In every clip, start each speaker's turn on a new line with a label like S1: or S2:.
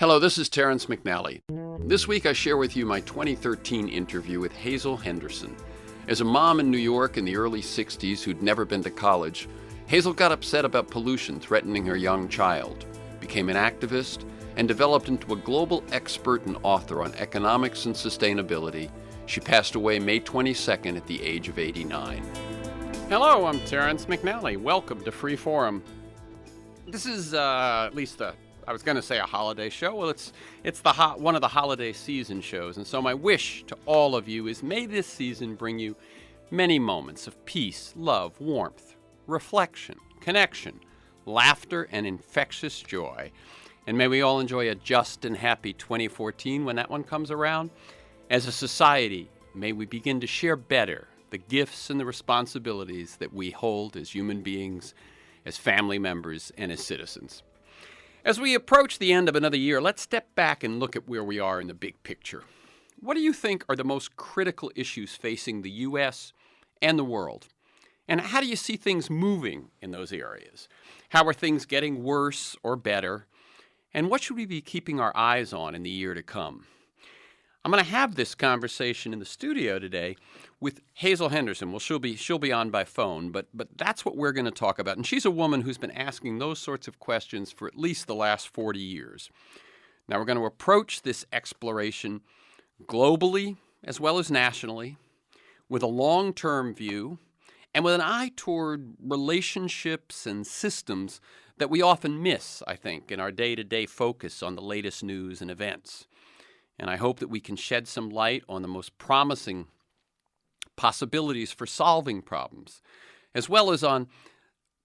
S1: Hello, this is Terrence McNally. This week I share with you my 2013 interview with Hazel Henderson. As a mom in New York in the early 60s who'd never been to college, Hazel got upset about pollution threatening her young child, became an activist, and developed into a global expert and author on economics and sustainability. She passed away May 22nd at the age of 89. Hello, I'm Terrence McNally. Welcome to Free Forum. This is I was going to say a holiday show. Well, it's one of the holiday season shows. And so my wish to all of you is may this season bring you many moments of peace, love, warmth, reflection, connection, laughter, and infectious joy. And may we all enjoy a just and happy 2014 when that one comes around. As a society, may we begin to share better the gifts and the responsibilities that we hold as human beings, as family members, and as citizens. As we approach the end of another year, let's step back and look at where we are in the big picture. What do you think are the most critical issues facing the U.S. and the world? And how do you see things moving in those areas? How are things getting worse or better? And what should we be keeping our eyes on in the year to come? I'm going to have this conversation in the studio today with Hazel Henderson. Well, she'll be on by phone, but that's what we're going to talk about. And she's a woman who's been asking those sorts of questions for at least the last 40 years. Now, we're going to approach this exploration globally as well as nationally with a long-term view and with an eye toward relationships and systems that we often miss, I think, in our day-to-day focus on the latest news and events. And I hope that we can shed some light on the most promising possibilities for solving problems, as well as on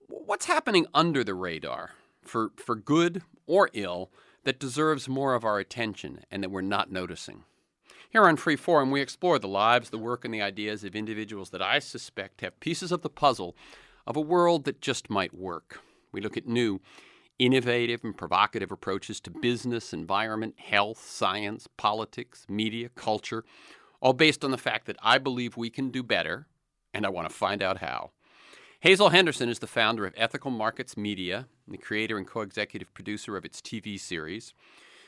S1: what's happening under the radar for good or ill that deserves more of our attention and that we're not noticing. Here on Free Forum, we explore the lives, the work, and the ideas of individuals that I suspect have pieces of the puzzle of a world that just might work. We look at new, innovative and provocative approaches to business, environment, health, science, politics, media, culture, all based on the fact that I believe we can do better, and I want to find out how. Hazel Henderson is the founder of Ethical Markets Media, and the creator and co-executive producer of its TV series.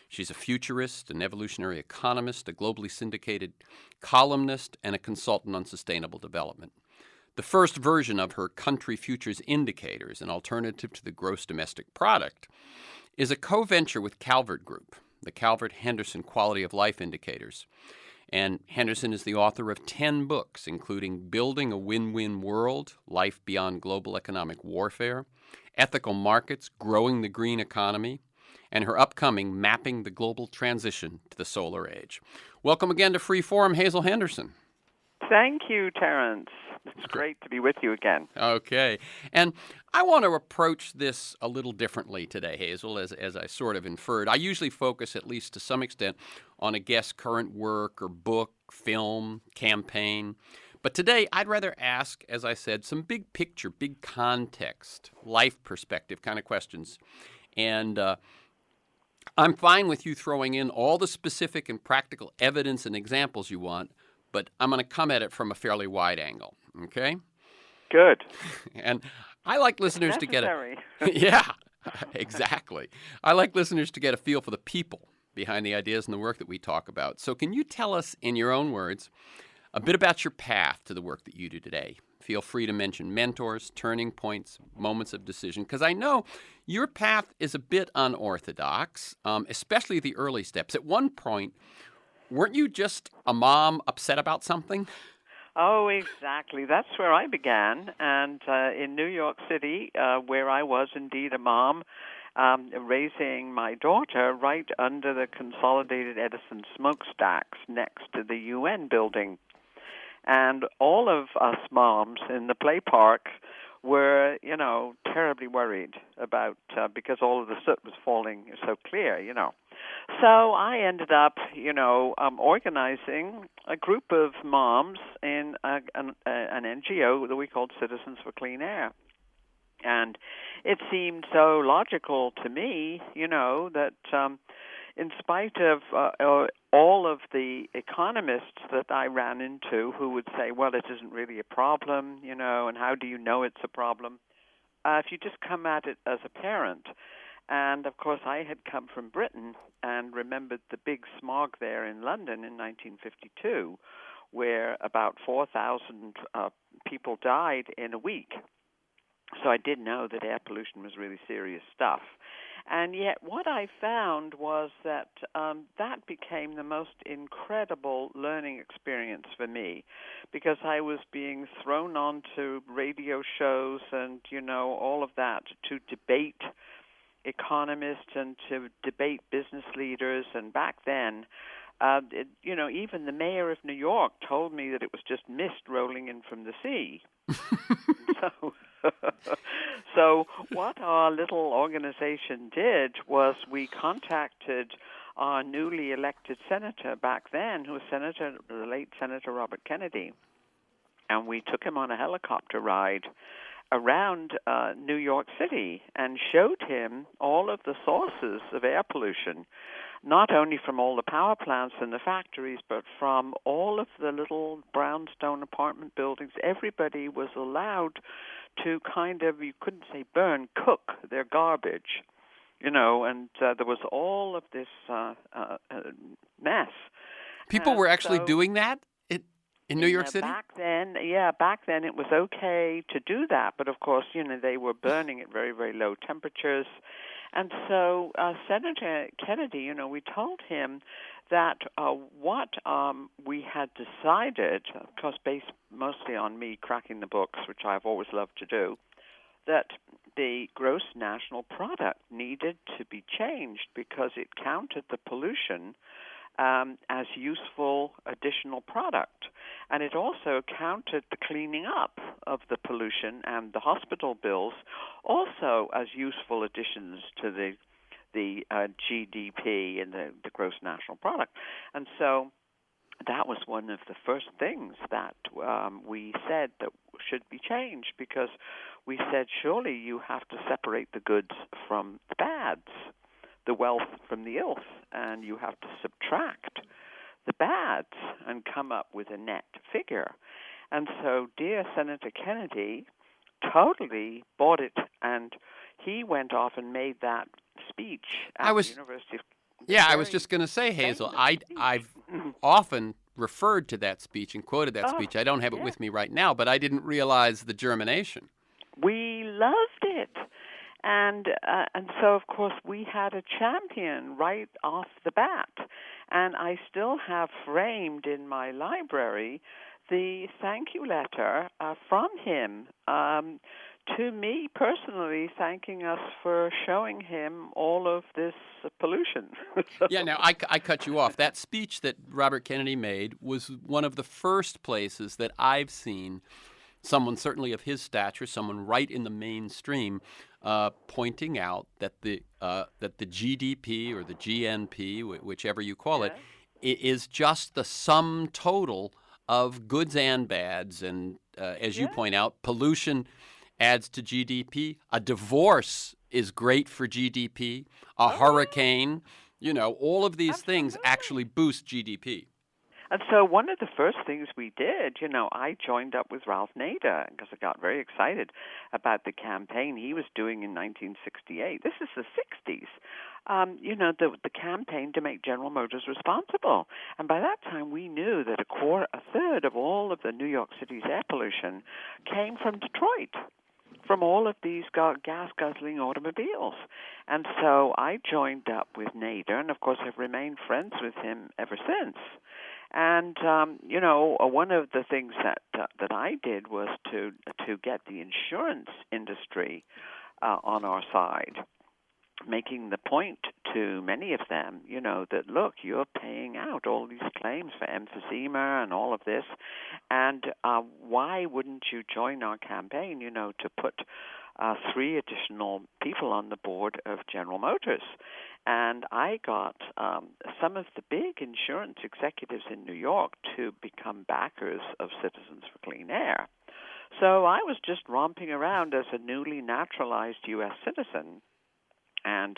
S1: She's a futurist, an evolutionary economist, a globally syndicated columnist, and a consultant on sustainable development. The first version of her Country Futures Indicators, an alternative to the gross domestic product, is a co-venture with Calvert Group, the Calvert-Henderson Quality of Life Indicators. And Henderson is the author of 10 books, including Building a Win-Win World, Life Beyond Global Economic Warfare, Ethical Markets, Growing the Green Economy, and her upcoming Mapping the Global Transition to the Solar Age. Welcome again to Free Forum, Hazel Henderson.
S2: Thank you, Terrence. It's great to be with you again.
S1: Okay. And I want to approach this a little differently today, Hazel, as I sort of inferred. I usually focus, at least to some extent, on a guest's current work or book, film, campaign. But today, I'd rather ask, as I said, some big picture, big context, life perspective kind of questions. And I'm fine with you throwing in all the specific and practical evidence and examples you want, but I'm going to come at it from a fairly wide angle. Okay?
S2: Good.
S1: And I like listeners to get
S2: a...
S1: Yeah, exactly. I like listeners to get a feel for the people behind the ideas and the work that we talk about. So can you tell us, in your own words, a bit about your path to the work that you do today? Feel free to mention mentors, turning points, moments of decision, because I know your path is a bit unorthodox, especially the early steps. At one point, weren't you just a mom upset about something?
S2: Oh, exactly. That's where I began. And in New York City, where I was indeed a mom, raising my daughter right under the Consolidated Edison smokestacks next to the UN building. And all of us moms in the play park were, terribly worried about, because all of the soot was falling so clear, So I ended up, organizing a group of moms in an NGO that we called Citizens for Clean Air. And it seemed so logical to me, that in spite of all of the economists that I ran into who would say, well, it isn't really a problem, and how do you know it's a problem? If you just come at it as a parent And, of course, I had come from Britain and remembered the big smog there in London in 1952, where about 4,000 people died in a week. So I did know that air pollution was really serious stuff. And yet what I found was that that became the most incredible learning experience for me, because I was being thrown onto radio shows and, all of that to debate economists and to debate business leaders. And back then, even the mayor of New York told me that it was just mist rolling in from the sea. So, so what our little organization did was we contacted our newly elected senator back then, who was the late Senator Robert Kennedy, and we took him on a helicopter ride around New York City and showed him all of the sources of air pollution, not only from all the power plants and the factories, but from all of the little brownstone apartment buildings. Everybody was allowed to kind of, you couldn't say burn, cook their garbage, and there was all of this mess.
S1: People were actually doing that in New York City?
S2: Back then it was okay to do that, but of course, they were burning at very, very low temperatures. And so Senator Kennedy, we told him that what we had decided, of course based mostly on me cracking the books, which I've always loved to do, that the gross national product needed to be changed because it counted the pollution as useful additional product. And it also counted the cleaning up of the pollution and the hospital bills also as useful additions to the GDP and the gross national product. And so that was one of the first things that we said that should be changed, because we said, surely you have to separate the goods from the bads, the wealth from the ilth, and you have to subtract the bads and come up with a net figure. And so dear Senator Kennedy totally bought it, and he went off and made that speech at the University of...
S1: Yeah, I was just going to say, Hazel, I've often referred to that speech and quoted that speech. I don't have it with me right now, but I didn't realize the germination.
S2: We loved it. And so, of course, we had a champion right off the bat. And I still have framed in my library the thank you letter from him to me personally, thanking us for showing him all of this pollution.
S1: Yeah, now I cut you off. That speech that Robert Kennedy made was one of the first places that I've seen someone certainly of his stature, someone right in the mainstream, pointing out that the GDP or the GNP, whichever you call it, is just the sum total of goods and bads. And as you point out, pollution adds to GDP. A divorce is great for GDP. A hurricane, all of these things actually boost GDP.
S2: And so one of the first things we did, I joined up with Ralph Nader because I got very excited about the campaign he was doing in 1968. This is the 60s. The campaign to make General Motors responsible. And by that time, we knew that a third of all of the New York City's air pollution came from Detroit, from all of these gas-guzzling automobiles. And so I joined up with Nader, and of course I've remained friends with him ever since. And one of the things that I did was to get the insurance industry on our side, making the point to many of them, that look, you're paying out all these claims for emphysema and all of this, and why wouldn't you join our campaign, to put 3 additional people on the board of General Motors? And I got some of the big insurance executives in New York to become backers of Citizens for Clean Air. So I was just romping around as a newly naturalized U.S. citizen and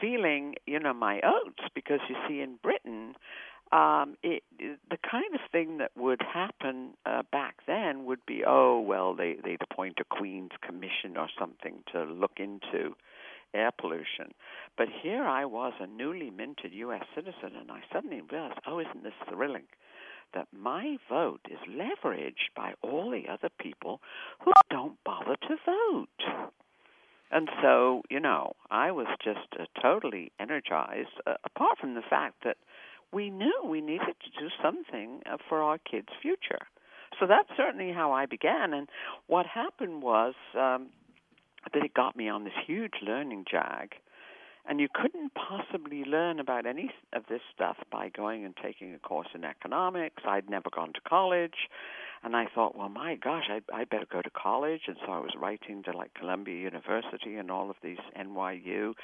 S2: feeling, my oats, because you see, in Britain, the kind of thing that would happen back then would be, they'd appoint a Queen's Commission or something to look into air pollution. But here I was, a newly minted U.S. citizen, and I suddenly realized, oh, isn't this thrilling? That my vote is leveraged by all the other people who don't bother to vote. And so, I was just totally energized, apart from the fact that we knew we needed to do something for our kids' future. So that's certainly how I began. And what happened was that it got me on this huge learning jag. And you couldn't possibly learn about any of this stuff by going and taking a course in economics. I'd never gone to college. And I thought, well, my gosh, I better go to college. And so I was writing to Columbia University and all of these NYU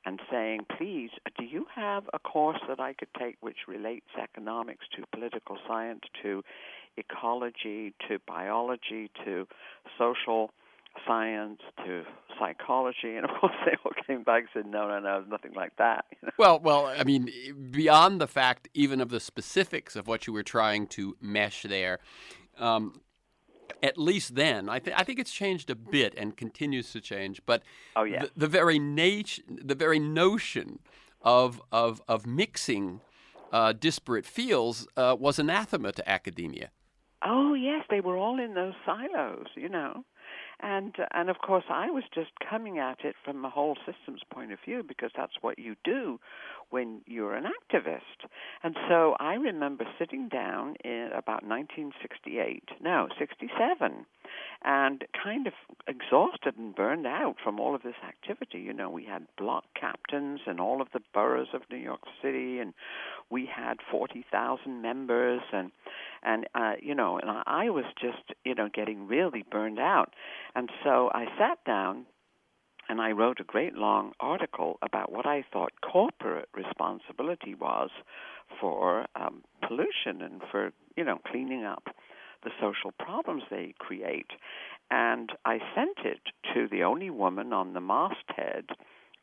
S2: and saying, please, do you have a course that I could take which relates economics to political science, to ecology, to biology, to social science, to psychology? And of course they all came back and said, no, nothing like that.
S1: Well, I mean, beyond the fact even of the specifics of what you were trying to mesh there, at least then, I think it's changed a bit and continues to change. But
S2: oh, yeah.
S1: the very notion of mixing disparate fields was anathema to academia.
S2: Oh, yes, they were all in those silos, And of course, I was just coming at it from a whole systems point of view, because that's what you do when you're an activist. And so I remember sitting down in about 67, and kind of exhausted and burned out from all of this activity. We had block captains in all of the boroughs of New York City, and we had 40,000 members, and I was just, getting really burned out. And so I sat down and I wrote a great long article about what I thought corporate responsibility was for pollution and for, cleaning up the social problems they create. And I sent it to the only woman on the masthead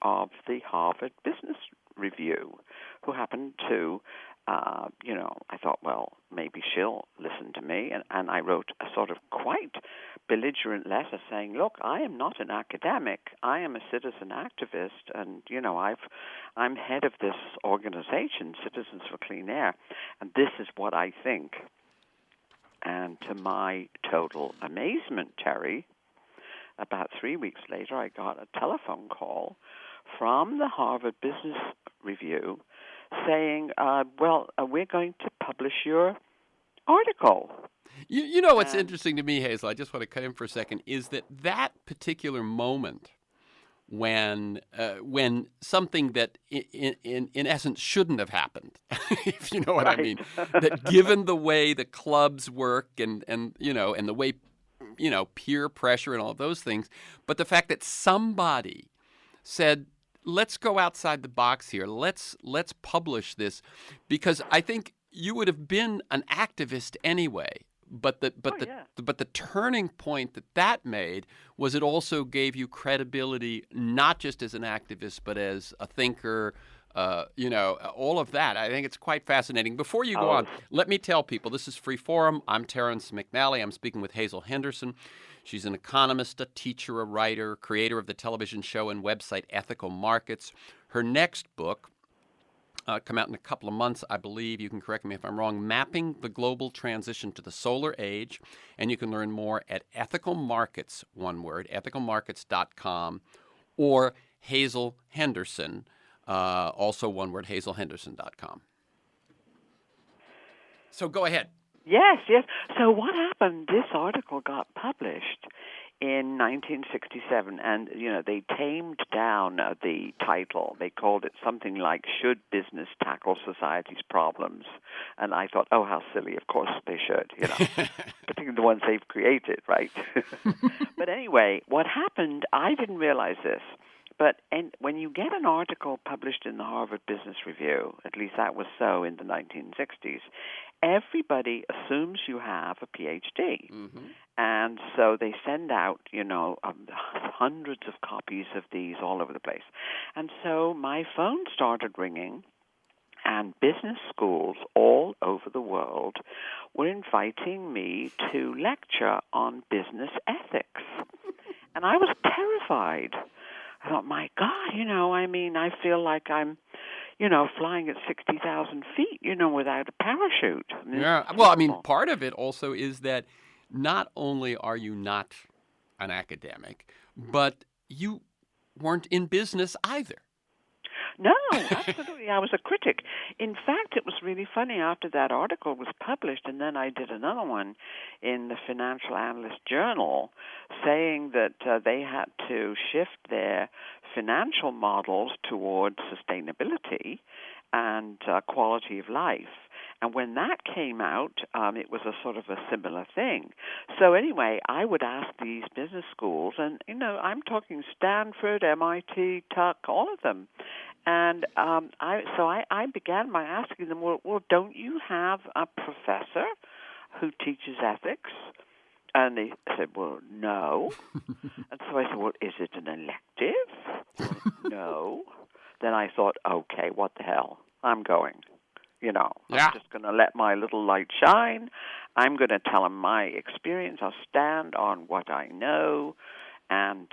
S2: of the Harvard Business Review, who happened to, I thought, well, maybe she'll listen to me. And I wrote a sort of quite belligerent letter saying, look, I am not an academic. I am a citizen activist. And, I'm head of this organization, Citizens for Clean Air. And this is what I think. And to my total amazement, Terry, about 3 weeks later, I got a telephone call from the Harvard Business Review saying, we're going to publish your article.
S1: You know what's interesting to me, Hazel, I just want to cut in for a second, is that particular moment when something that in essence shouldn't have happened, if you know what
S2: right.
S1: I mean, that given the way the clubs work and the way, peer pressure and all of those things, but the fact that somebody said, let's go outside the box here. Let's publish this, because I think you would have been an activist anyway. But the turning point that made was it also gave you credibility, not just as an activist, but as a thinker. All of that. I think it's quite fascinating. Before you go on, let me tell people this is Free Forum. I'm Terrence McNally. I'm speaking with Hazel Henderson. She's an economist, a teacher, a writer, creator of the television show and website Ethical Markets. Her next book, come out in a couple of months, I believe. You can correct me if I'm wrong. Mapping the Global Transition to the Solar Age. And you can learn more at Ethical Markets, one word, ethicalmarkets.com, or Hazel Henderson, also one word, hazelhenderson.com. So go ahead.
S2: Yes. So what happened, this article got published in 1967, and, they tamed down the title. They called it something like, Should Business Tackle Society's Problems? And I thought, oh, how silly. Of course they should, particularly the ones they've created, right? But anyway, what happened, I didn't realize this, but when you get an article published in the Harvard Business Review, at least that was so in the 1960s, everybody assumes you have a PhD. Mm-hmm. And so they send out, hundreds of copies of these all over the place. And so my phone started ringing, and business schools all over the world were inviting me to lecture on business ethics. And I was terrified. I thought, my God, I feel like I'm, flying at 60,000 feet, without a parachute. I mean,
S1: Yeah.
S2: it's
S1: Well,
S2: terrible.
S1: part of it also is that not only are you not an academic, but you weren't in business either.
S2: No, absolutely. I was a critic. In fact, it was really funny. After that article was published, and then I did another one in the Financial Analyst Journal saying that they had to shift their financial models towards sustainability and quality of life. And when that came out, it was a sort of a similar thing. So anyway, I would ask these business schools, and I'm talking Stanford, MIT, Tuck, all of them. And I began by asking them, well, don't you have a professor who teaches ethics? And they said, well, no. And so I said, well, is it an elective? No. Then I thought, okay, what the hell? I'm going. I'm just going to let my little light shine. I'm going to tell them my experience. I'll stand on what I know and,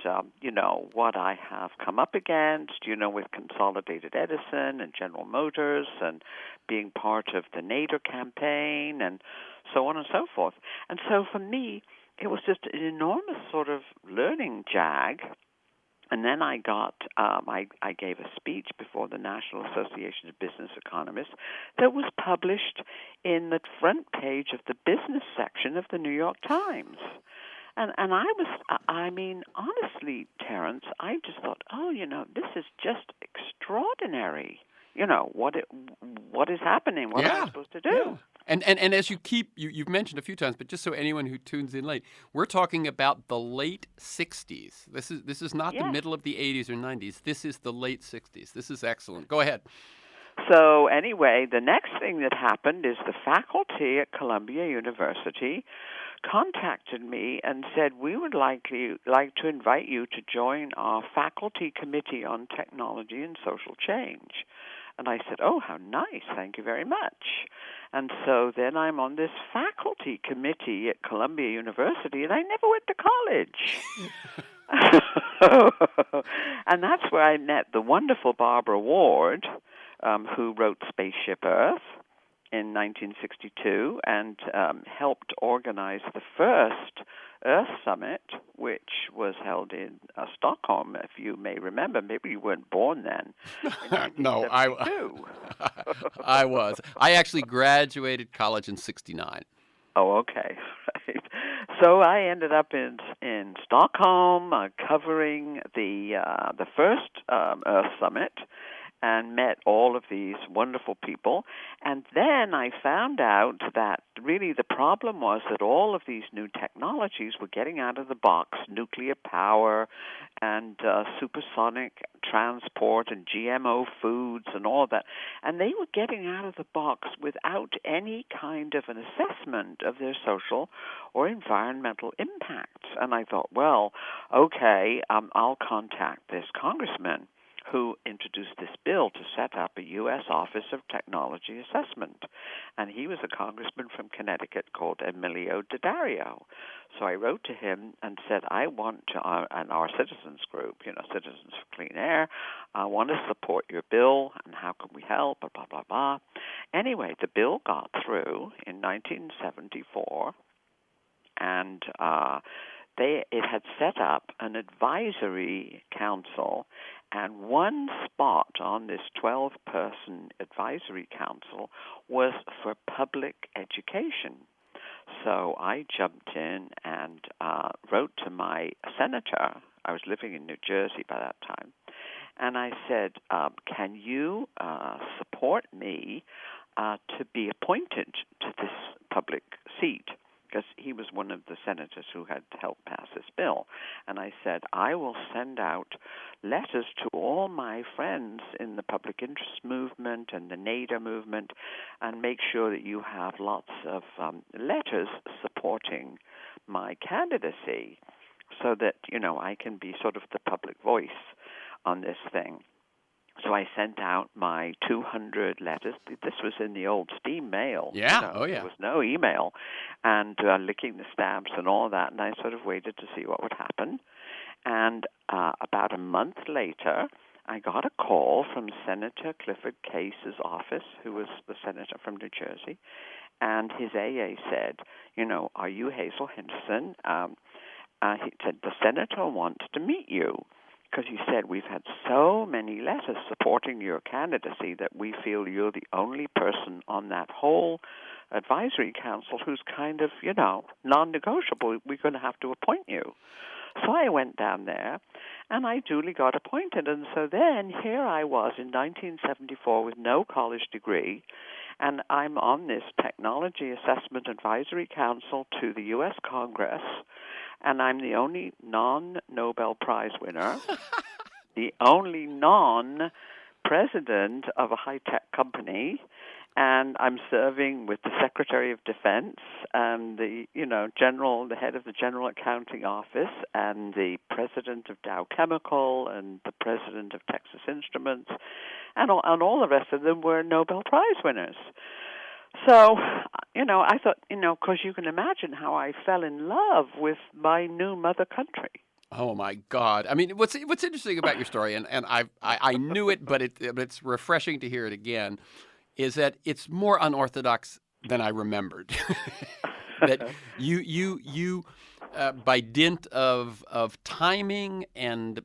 S2: what I have come up against, with Consolidated Edison and General Motors and being part of the NATO campaign and so on and so forth. And so for me, it was just an enormous sort of learning jag. And then I gave a speech before the National Association of Business Economists that was published in the front page of the business section of the New York Times. And honestly, Terence, I just thought, this is just extraordinary. What is happening? What am I supposed to do?
S1: Yeah. And as you've mentioned a few times, but just so anyone who tunes in late, we're talking about the late 60s. This is not the middle of the 80s or 90s. This is the late 60s. This is excellent. Go ahead.
S2: So anyway, the next thing that happened is the faculty at Columbia University contacted me and said, we would like to invite you to join our faculty committee on technology and social change. And I said, oh, how nice. Thank you very much. And so then I'm on this faculty committee at Columbia University, and I never went to college. And that's where I met the wonderful Barbara Ward, who wrote Spaceship Earth in 1962 and helped organize the first Earth Summit, which was held in Stockholm, if you may remember. Maybe you weren't born then.
S1: No, I was. I actually graduated college in 69.
S2: Oh, okay. Right. So I ended up in Stockholm covering the first Earth Summit, and met all of these wonderful people. And then I found out that really the problem was that all of these new technologies were getting out of the box, nuclear power and supersonic transport and GMO foods and all that. And they were getting out of the box without any kind of an assessment of their social or environmental impacts. And I thought, well, okay, I'll contact this congressman who introduced this bill to set up a U.S. Office of Technology Assessment. And he was a congressman from Connecticut called Emilio Daddario. So I wrote to him and said, I want to, and our citizens group, Citizens for Clean Air, I want to support your bill, and how can we help, blah, blah, blah. Anyway, the bill got through in 1974, and it had set up an advisory council, and one spot on this 12-person advisory council was for public education. So I jumped in and wrote to my senator. I was living in New Jersey by that time. And I said, can you support me to be appointed to this public seat? Because he was one of the senators who had helped pass this bill. And I said, I will send out letters to all my friends in the public interest movement and the NATO movement and make sure that you have lots of letters supporting my candidacy so that, I can be sort of the public voice on this thing. So I sent out my 200 letters. This was in the old steam mail.
S1: Yeah, oh yeah.
S2: There was no email, and licking the stamps and all that. And I sort of waited to see what would happen. And about a month later, I got a call from Senator Clifford Case's office, who was the senator from New Jersey, and his AA said, are you Hazel Henderson? He said, the senator wants to meet you, because he said, we've had so many letters supporting your candidacy that we feel you're the only person on that whole advisory council who's kind of, non-negotiable. We're going to have to appoint you. So I went down there, and I duly got appointed. And so then here I was in 1974 with no college degree, and I'm on this Technology Assessment Advisory Council to the U.S. Congress, and I'm the only non-Nobel Prize winner, the only non-president of a high-tech company, and I'm serving with the Secretary of Defense and the head of the General Accounting Office and the president of Dow Chemical and the president of Texas Instruments, and all the rest of them were Nobel Prize winners. So, I thought, because you can imagine how I fell in love with my new mother country.
S1: Oh my God! I mean, what's interesting about your story, and I knew it, but it's refreshing to hear it again, is that it's more unorthodox than I remembered. That you by dint of timing and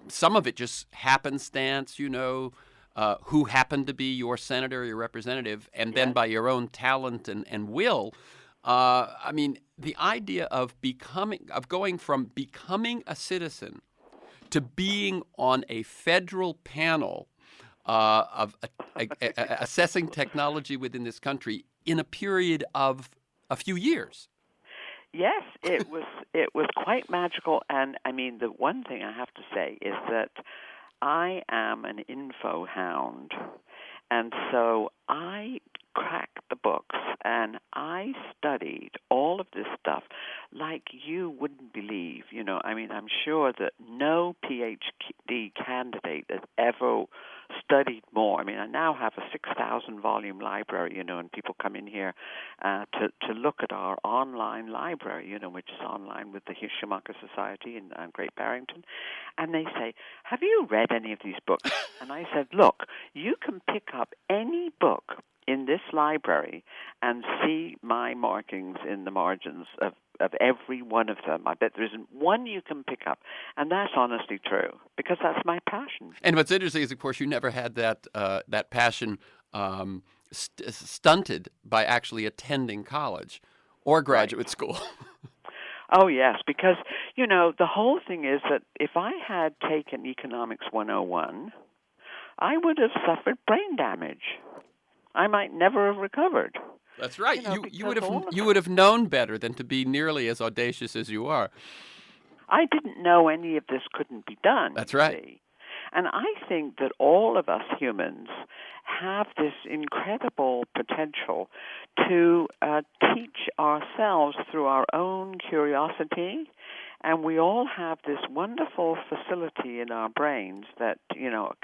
S1: some of it just happenstance, who happened to be your senator, your representative, and then by your own talent and will. I mean, the idea of going from becoming a citizen to being on a federal panel of assessing technology within this country in a period of a few years.
S2: Yes, it was quite magical. And I mean, the one thing I have to say is that I am an info hound, and so I cracked the books and I studied all of this stuff like you wouldn't believe. I mean, I'm sure that no PhD candidate has ever studied more. I mean, I now have a 6,000 volume library, and people come in here to look at our online library, which is online with the Schumacher Society in Great Barrington, and they say, have you read any of these books? And I said, look, you can pick up any book in this library and see my markings in the margins of every one of them. I bet there isn't one you can pick up. And that's honestly true, because that's my passion.
S1: And what's interesting is, of course, you never had that passion stunted by actually attending college or graduate school.
S2: Oh, yes, because, the whole thing is that if I had taken Economics 101, I would have suffered brain damage. I might never have recovered.
S1: That's right. You would have known better than to be nearly as audacious as you are.
S2: I didn't know any of this couldn't be done.
S1: That's right.
S2: See? And I think that all of us humans have this incredible potential to teach ourselves through our own curiosity. And we all have this wonderful facility in our brains that,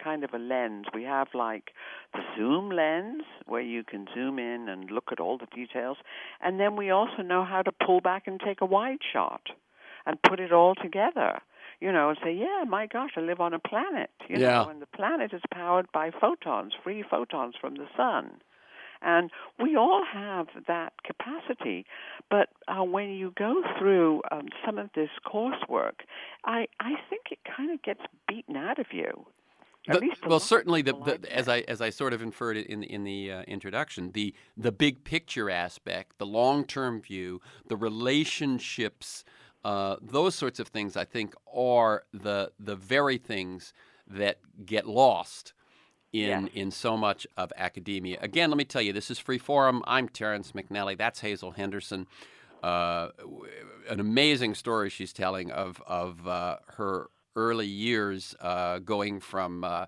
S2: kind of a lens. We have like the zoom lens where you can zoom in and look at all the details. And then we also know how to pull back and take a wide shot and put it all together, and say, yeah, my gosh, I live on a planet, and the planet is powered by photons, free photons from the sun. And we all have that capacity. But when you go through some of this coursework, I think it kind of gets beaten out of you.
S1: Certainly, as I sort of inferred it in the introduction, the big picture aspect, the long-term view, the relationships, those sorts of things, I think, are the very things that get lost in so much of academia. Again, let me tell you, this is Free Forum. I'm Terrence McNally. That's Hazel Henderson. An amazing story she's telling of her early years, going from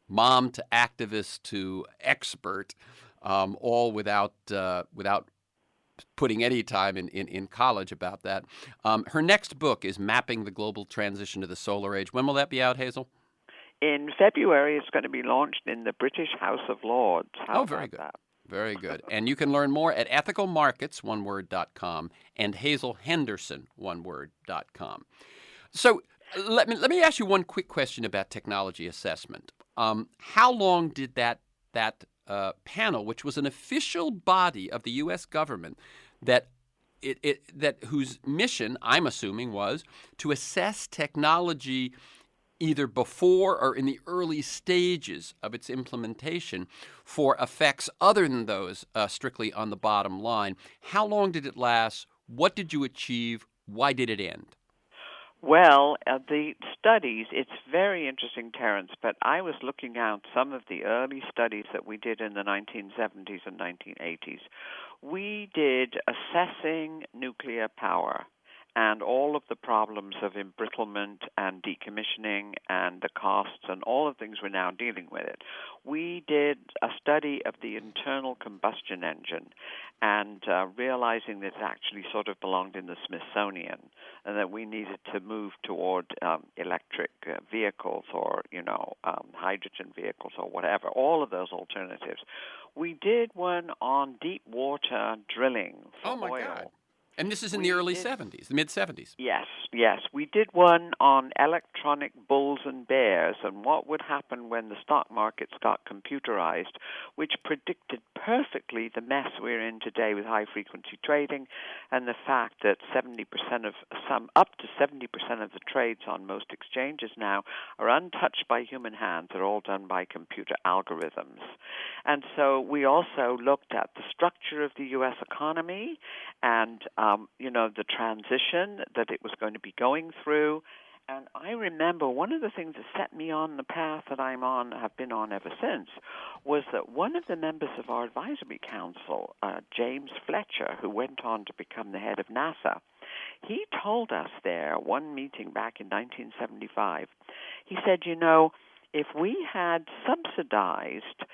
S1: mom to activist to expert, all without putting any time in college about that. Her next book is Mapping the Global Transition to the Solar Age. When will that be out, Hazel?
S2: In February, it's going to be launched in the British House of Lords.
S1: Oh, very good.
S2: That?
S1: Very good. And you can learn more at ethicalmarkets.com and HazelHenderson.com. So let me ask you one quick question about technology assessment. How long did that panel, which was an official body of the U.S. government, that whose mission, I'm assuming, was to assess technology either before or in the early stages of its implementation for effects other than those strictly on the bottom line. How long did it last? What did you achieve? Why did it end?
S2: Well, the studies, it's very interesting, Terence, but I was looking at some of the early studies that we did in the 1970s and 1980s. We did assessing nuclear power and all of the problems of embrittlement and decommissioning and the costs and all the things we're now dealing with it. We did a study of the internal combustion engine and realizing that it actually sort of belonged in the Smithsonian and that we needed to move toward electric vehicles or, hydrogen vehicles or whatever, all of those alternatives. We did one on deep water drilling for
S1: Oh, my
S2: oil.
S1: God. And this is in the early 70s, the mid-70s.
S2: Yes. We did one on electronic bulls and bears and what would happen when the stock markets got computerized, which predicted perfectly the mess we're in today with high-frequency trading and the fact that up to 70% of the trades on most exchanges now are untouched by human hands. They're all done by computer algorithms. And so we also looked at the structure of the U.S. economy and the transition that it was going to be going through. And I remember one of the things that set me on the path that have been on ever since, was that one of the members of our advisory council, James Fletcher, who went on to become the head of NASA, he told us there, one meeting back in 1975, he said, if we had subsidized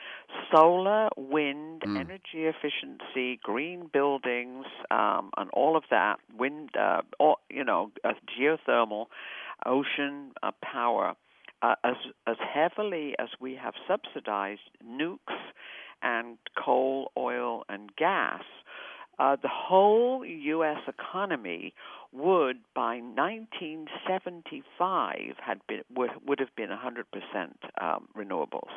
S2: solar, wind, energy efficiency, green buildings, and all of that, wind, geothermal, ocean power, as heavily as we have subsidized nukes and coal, oil, and gas, the whole U.S. economy would, by 1975, would have been 100% renewables.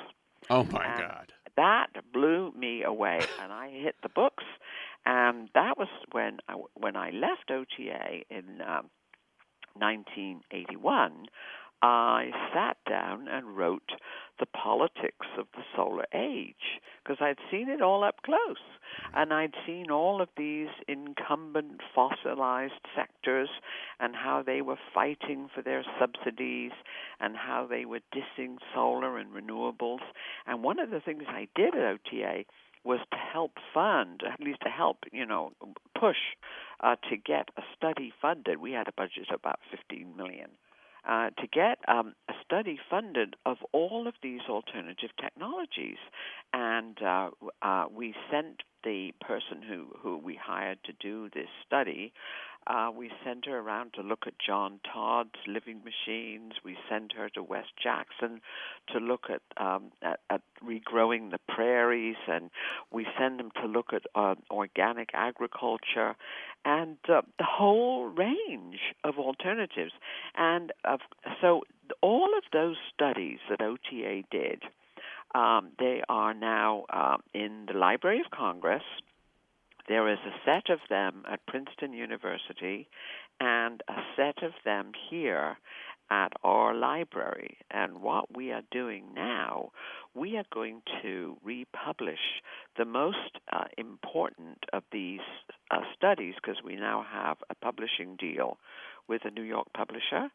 S1: Oh, my God.
S2: That blew me away, and I hit the books. And that was when I left OTA in 1981. I sat down and wrote The Politics of the Solar Age, because I'd seen it all up close. And I'd seen all of these incumbent fossilized sectors and how they were fighting for their subsidies and how they were dissing solar and renewables. And one of the things I did at OTA was to help fund, at least to help, push to get a study funded. We had a budget of about $15 million. To get a study funded of all of these alternative technologies. And we sent the person who we hired to do this study, we sent her around to look at John Todd's living machines. We sent her to West Jackson to look at regrowing the prairies, and we sent them to look at organic agriculture and the whole range of alternatives. And so all of those studies that OTA did, they are now in the Library of Congress. There is a set of them at Princeton University and a set of them here at our library. And what we are doing now, we are going to republish the most important of these studies, because we now have a publishing deal with a New York publisher,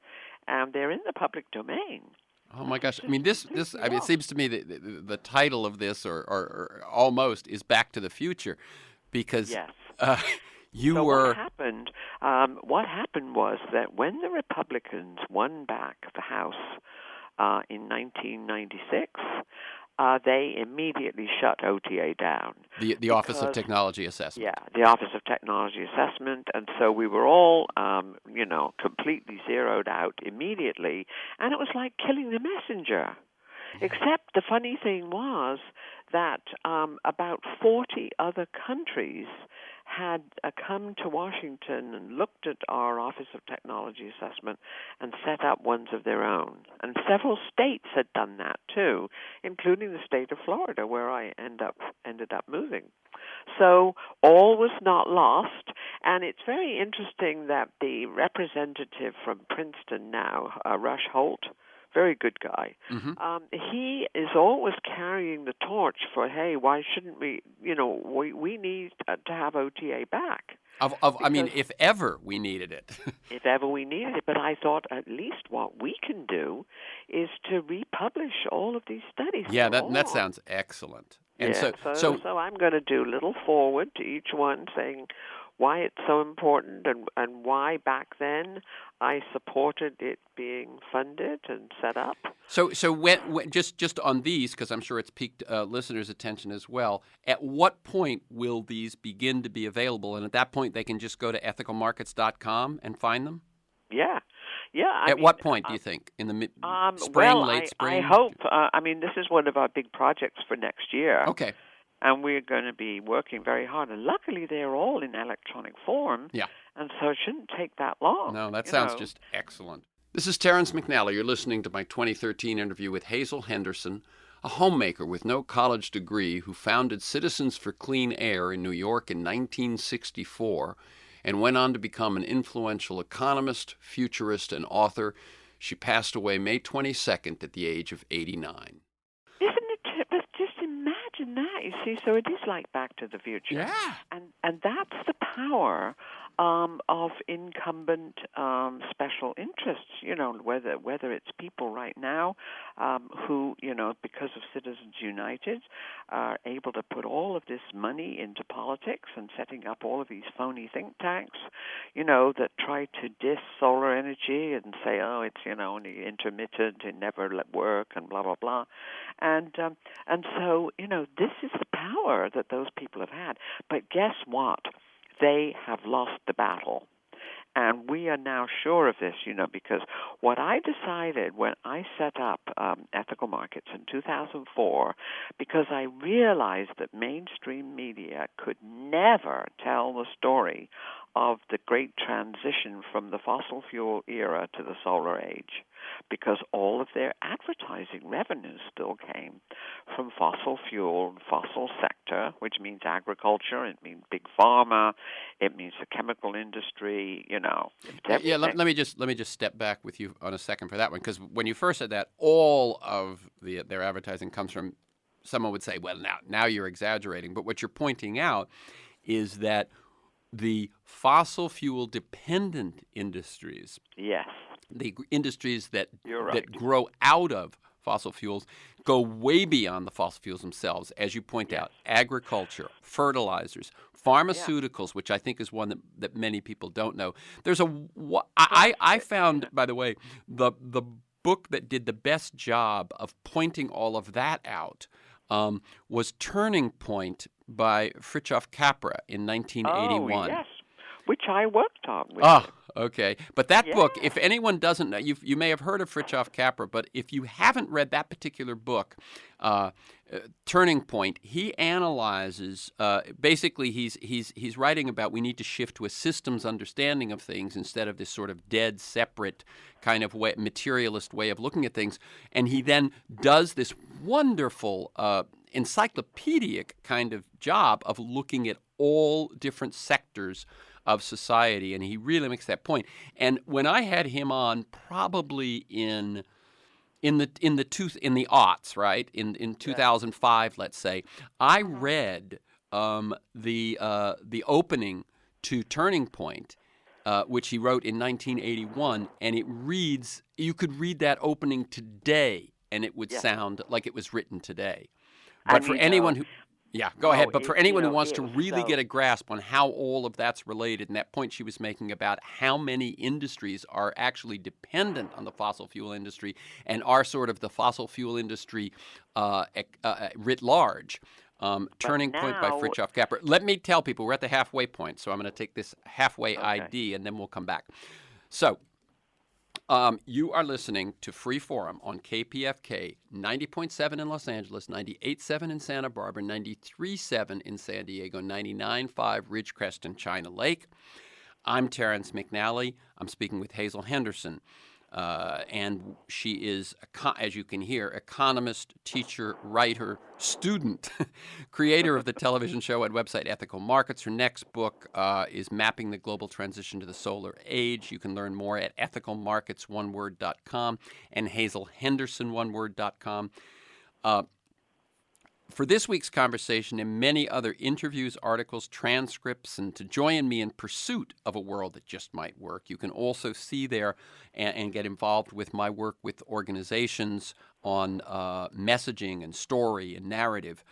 S2: and they're in the public domain.
S1: Oh, my gosh. I mean, this it seems to me that the title of this, or almost, is Back to the Future, because
S2: yes.
S1: What
S2: happened was that when the Republicans won back the House in 1996, they immediately shut OTA down.
S1: The Office of Technology Assessment.
S2: Yeah, the Office of Technology Assessment. And so we were all, completely zeroed out immediately. And it was like killing the messenger. Except the funny thing was that about 40 other countries had come to Washington and looked at our Office of Technology Assessment and set up ones of their own. And several states had done that too, including the state of Florida, where I ended up moving. So all was not lost, and it's very interesting that the representative from Princeton now, Rush Holt, very good guy, he is always carrying the torch for, hey, why shouldn't we, we need to have OTA back.
S1: I mean, if ever we needed it.
S2: If ever we needed it. But I thought at least what we can do is to republish all of these studies.
S1: Yeah, that sounds excellent. And
S2: so I'm going to do a little forward to each one saying why it's so important and why back then I supported it being funded and set up.
S1: So when just on these, because I'm sure it's piqued listeners' attention as well, at what point will these begin to be available? And at that point, they can just go to ethicalmarkets.com and find them?
S2: Yeah.
S1: At what point do you think? In the spring, late spring?
S2: I hope. This is one of our big projects for next year.
S1: Okay.
S2: And we're going to be working very hard. And luckily, they're all in electronic form.
S1: Yeah.
S2: And so it shouldn't take that long.
S1: No, that sounds just excellent. This is Terrence McNally. You're listening to my 2013 interview with Hazel Henderson, a homemaker with no college degree who founded Citizens for Clean Air in New York in 1964 and went on to become an influential economist, futurist, and author. She passed away May 22nd at the age of 89.
S2: Isn't it? But just imagine that, you see. So it is like Back to the Future.
S1: Yeah.
S2: And that's the power of incumbent special interests, whether it's people right now who, because of Citizens United, are able to put all of this money into politics and setting up all of these phony think tanks, that try to diss solar energy and say, oh, it's, only intermittent, it never work, and blah, blah, blah. And so, this is the power that those people have had. But guess what? They have lost the battle. And we are now sure of this, because what I decided when I set up Ethical Markets in 2004, because I realized that mainstream media could never tell the story of the great transition from the fossil fuel era to the solar age, because all of their advertising revenues still came from fossil fuel, fossil sector, which means agriculture, it means big pharma, it means the chemical industry,
S1: Yeah, let me just step back with you on a second for that one, because when you first said that, all of their advertising comes from, someone would say, well, now you're exaggerating, but what you're pointing out is that the fossil fuel dependent industries,
S2: yes,
S1: the industries that
S2: right,
S1: grow out of fossil fuels go way beyond the fossil fuels themselves, as you point out. Agriculture, fertilizers, pharmaceuticals, which I think is one that many people don't know. There's I found, by the way, the book that did the best job of pointing all of that out was Turning Point by Fritjof Capra in 1981.
S2: Oh, yes, which I worked on with
S1: him. Okay. But that book, if anyone doesn't know, you may have heard of Fritjof Capra, but if you haven't read that particular book, Turning Point, he analyzes, basically he's writing about we need to shift to a systems understanding of things instead of this sort of dead, separate kind of materialist way of looking at things. And he then does this wonderful encyclopedic kind of job of looking at all different sectors of society, and he really makes that point. And when I had him on, probably in the aughts, right, in 2005, let's say, I read the opening to Turning Point, which he wrote in 1981, and it reads. You could read that opening today, and it would sound like it was written today. But for anyone who go ahead. But for anyone who wants to really get a grasp on how all of that's related, and that point she was making about how many industries are actually dependent on the fossil fuel industry and are sort of the fossil fuel industry writ large, Turning Point by Fritjof Capra. Let me tell people, we're at the halfway point, so I'm going to take this halfway ID, and then we'll come back. So You are listening to Free Forum on KPFK 90.7 in Los Angeles, 98.7 in Santa Barbara, 93.7 in San Diego, 99.5 Ridgecrest and China Lake. I'm Terrence McNally. I'm speaking with Hazel Henderson. And she is, as you can hear, economist, teacher, writer, student, creator of the television show and website Ethical Markets. Her next book is Mapping the Global Transition to the Solar Age. You can learn more at ethicalmarketsoneword.com and hazelhenderson1word.com. For this week's conversation and many other interviews, articles, transcripts, and to join me in pursuit of a world that just might work, you can also see there and get involved with my work with organizations on messaging and story and narrative,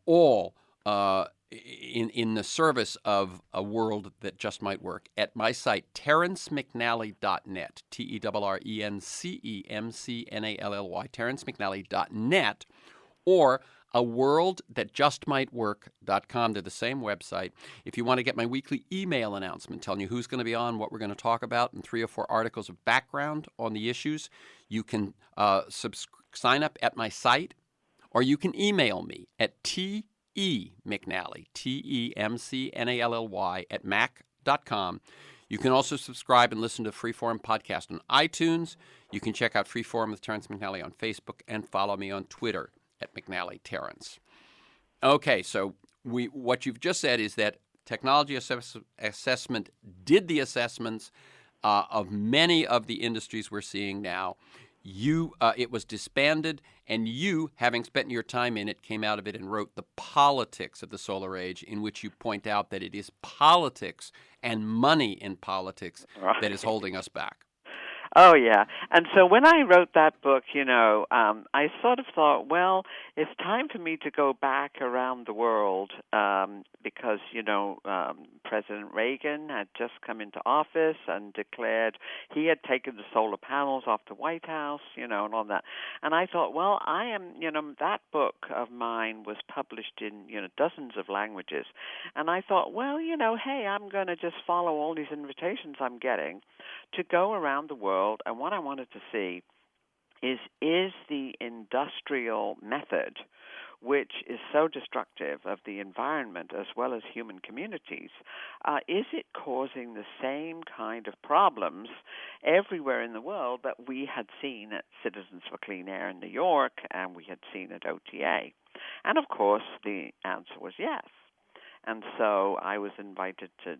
S1: all in the service of a world that just might work at my site, terrencemcnally.net, TERRENCEMCNALLY, terrencemcnally.net, or a world that just might work.com. They're the same website. If you want to get my weekly email announcement telling you who's going to be on, what we're going to talk about, and 3 or 4 articles of background on the issues, you can sign up at my site, or you can email me at TEMcNally, TEMCNALLY at mac.com. You can also subscribe and listen to Freeform podcast on iTunes. You can check out Freeform with Terrence McNally on Facebook and follow me on Twitter at McNally Terrence. Okay, so what you've just said is that Technology Assessment did the assessments of many of the industries we're seeing now. It was disbanded, and you, having spent your time in it, came out of it and wrote The Politics of the Solar Age, in which you point out that it is politics and money in politics that is holding us back.
S2: Oh, yeah. And so when I wrote that book, I sort of thought, well, it's time for me to go back around the world because, President Reagan had just come into office and declared he had taken the solar panels off the White House, and all that. And I thought, well, that book of mine was published in, dozens of languages. And I thought, well, hey, I'm going to just follow all these invitations I'm getting to go around the world, and what I wanted to see is the industrial method, which is so destructive of the environment as well as human communities, is it causing the same kind of problems everywhere in the world that we had seen at Citizens for Clean Air in New York and we had seen at OTA? And, of course, the answer was yes. And so I was invited to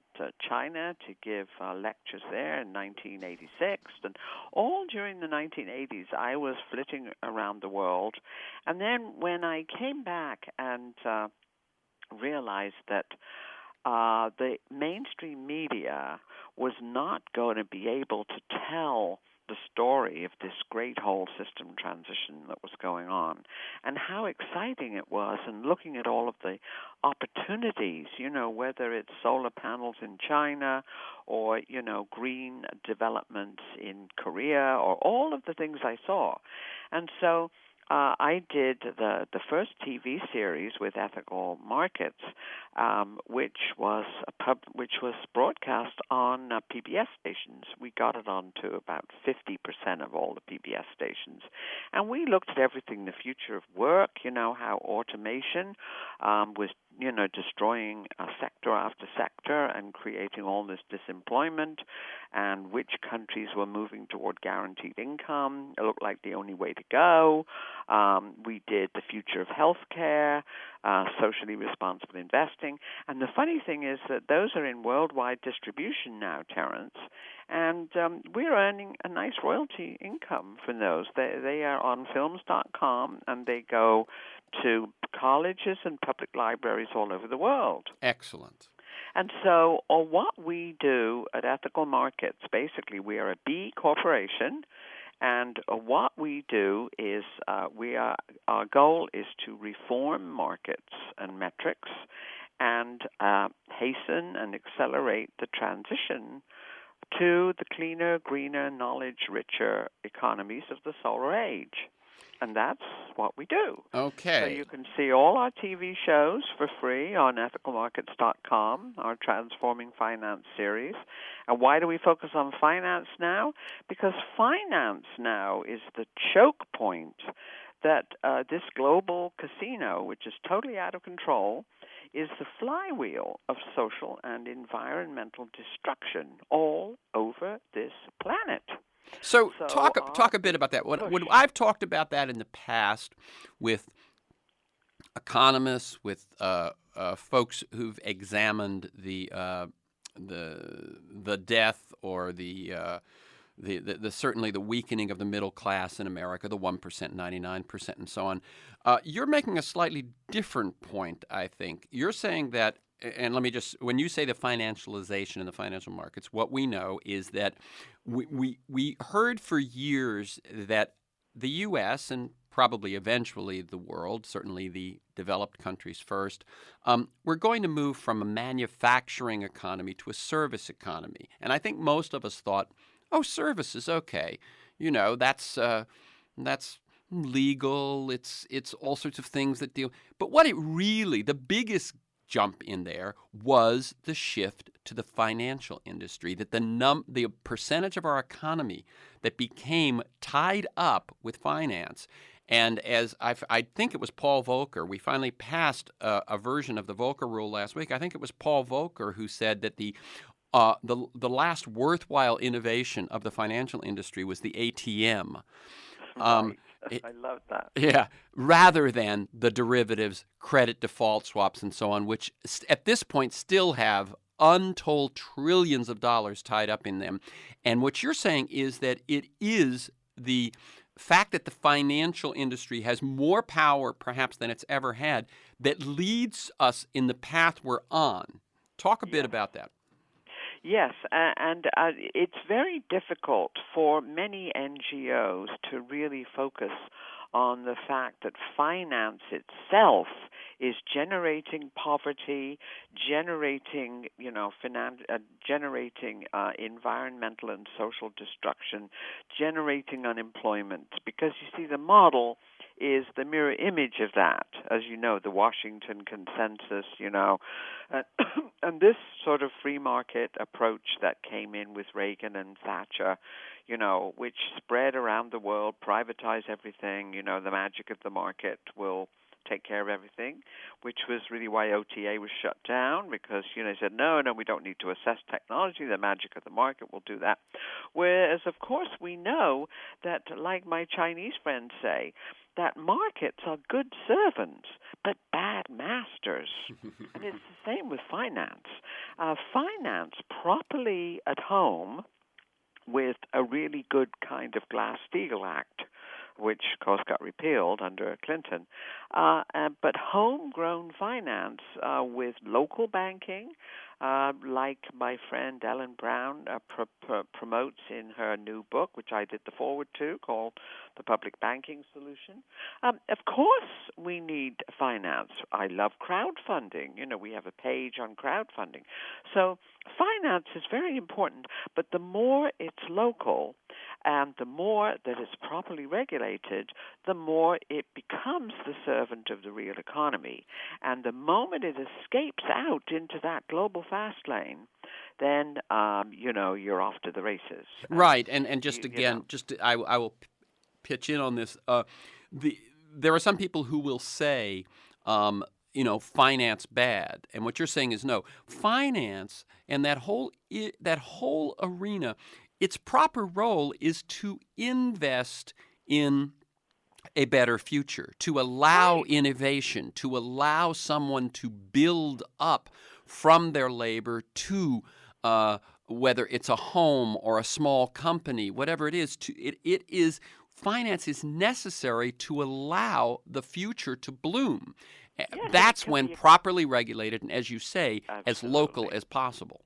S2: China to give lectures there in 1986. And all during the 1980s, I was flitting around the world. And then when I came back and realized that the mainstream media was not going to be able to tell the story of this great whole system transition that was going on and how exciting it was, and looking at all of the opportunities, whether it's solar panels in China or, green developments in Korea or all of the things I saw. And so I did the first TV series with Ethical Markets, which was broadcast on PBS stations. We got it on to about 50% of all the PBS stations, and we looked at everything: the future of work, how automation was destroying sector after sector and creating all this disemployment, and which countries were moving toward guaranteed income. It looked like the only way to go. We did the future of healthcare, socially responsible investing. And the funny thing is that those are in worldwide distribution now, Terrence, and we're earning a nice royalty income from those. They are on films.com, and they go to colleges and public libraries all over the world.
S1: Excellent.
S2: And so what we do at Ethical Markets, basically we are a B corporation, and what we do is our goal is to reform markets and metrics and hasten and accelerate the transition to the cleaner, greener, knowledge-richer economies of the solar age. And that's what we do. So
S1: Okay.
S2: you can see all our TV shows for free on ethicalmarkets.com, our Transforming Finance series. And why do we focus on finance now? Because finance now is the choke point that this global casino, which is totally out of control, is the flywheel of social and environmental destruction all over this planet.
S1: So
S2: So
S1: talk a bit about that. When I've talked about that in the past with economists, with folks who've examined the death or the certainly the weakening of the middle class in America, the 1%, 99%, and so on. You're making a slightly different point, I think. You're saying that, and let me just, when you say the financialization in the financial markets, what we know is that we heard for years that the U.S. and probably eventually the world, certainly the developed countries first, we're going to move from a manufacturing economy to a service economy. And I think most of us thought, oh, services, okay, that's legal. It's all sorts of things that deal. But what it really, the biggest jump in there was the shift to the financial industry, that the percentage of our economy that became tied up with finance. And as I think it was Paul Volcker, we finally passed a version of the Volcker rule last week. I think it was Paul Volcker who said that the last worthwhile innovation of the financial industry was the ATM.
S2: Right. I love that.
S1: Yeah, rather than the derivatives, credit default swaps, and so on, which at this point still have untold trillions of dollars tied up in them. And what you're saying is that it is the fact that the financial industry has more power perhaps than it's ever had that leads us in the path we're on. Talk a bit about that.
S2: Yes, and it's very difficult for many NGOs to really focus on the fact that finance itself is generating poverty, generating, generating environmental and social destruction, generating unemployment. Because you see, the model is the mirror image of that, as you know, the Washington Consensus, and this sort of free market approach that came in with Reagan and Thatcher, which spread around the world, privatize everything, the magic of the market will take care of everything, which was really why OTA was shut down, because, they said, no, we don't need to assess technology. The magic of the market will do that. Whereas, of course, we know that, like my Chinese friends say, that markets are good servants, but bad masters. And it's the same with finance. Finance properly at home with a really good kind of Glass-Steagall Act, which, of course, got repealed under Clinton. But homegrown finance with local banking, like my friend Ellen Brown promotes in her new book, which I did the foreword to, called The Public Banking Solution. Of course, we need finance. I love crowdfunding. We have a page on crowdfunding. So finance is very important, but the more it's local and the more that it's properly regulated, the more it becomes the servant of the real economy. And the moment it escapes out into that global fast lane, then, you're off to the races.
S1: Right. And just again, I will pitch in on this. There are some people who will say, finance bad. And what you're saying is no. Finance and that whole arena, its proper role is to invest in a better future, to allow innovation, to allow someone to build up from their labor to whether it's a home or a small company, whatever it is. Finance is necessary to allow the future to bloom.
S2: Yes,
S1: that's when properly regulated and, as you say,
S2: absolutely,
S1: as local as possible.